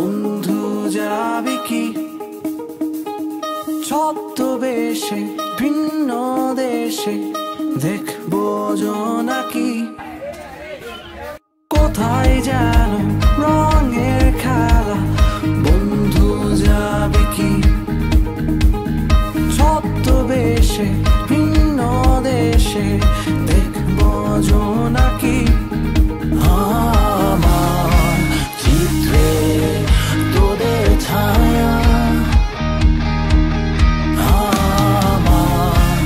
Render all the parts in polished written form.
বন্ধু যাবি কি ছদ্মবেশে ভিন্ন দেশে, দেখবো জোনাকি কোথায় যেন রঙের খেলা। বন্ধু যাবি কি ছদ্মবেশে ভিন্ন দেশে, দেখবো জোনাকি। আমার চিত্রে তোদের ছায়া, আমার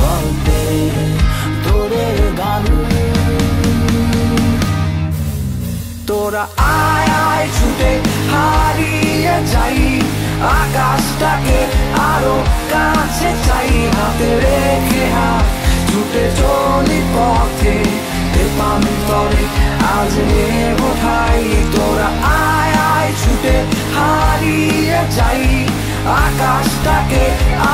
গল্পে তোদের গান। তোরা আয় আয় ছুটে হারিয়ে যাই, আকাশটাকে আরো কাছে চাই। হাতে রেখে হাত ছুটে চলি পথে, তেপান্তরে আজ নেব ঠাই। তোরা আয় আয় ছুটে হারিয়ে যাই, আকাশটাকে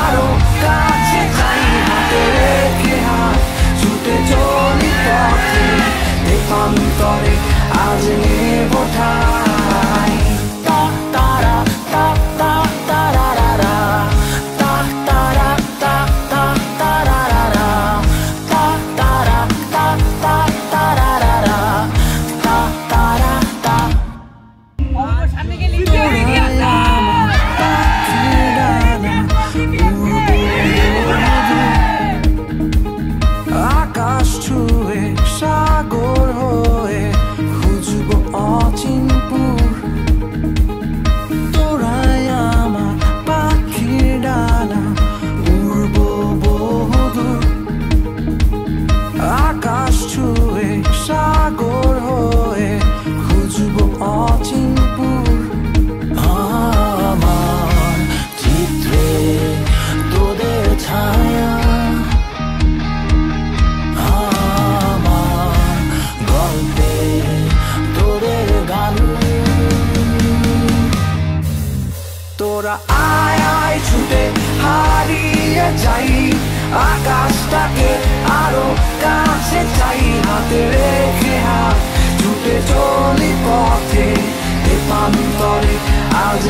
আরো কাছে চাই। হাতে রেখে হাত ছুটে চলি পথে, তেপান্তরে আজ নেব ঠাই। তা তারা তা তা তারারা, তা তারা তা তা তারারা, তা তারা তা তা তারারা, তা তারা তা। আকাশ ছুঁয়ে সাগর হয়ে খুঁজবো অচিনপুর। তোরাই আমার পাখির ডানা, উড়বো বহুদূর। আকাশ ছুঁয়ে সাগর হয়ে খুঁজবো অচিনপুর। আমার চিত্রে তোদের ছায়া, আমার গল্পে তোদের গান। তোরা আয় আয় ছুটে হারিয়ে যাই, আকাশটাকে আরো কাছে চাই। হাতে রেখে হাত ছুটে চলি পথে, তেপান্তরে আজ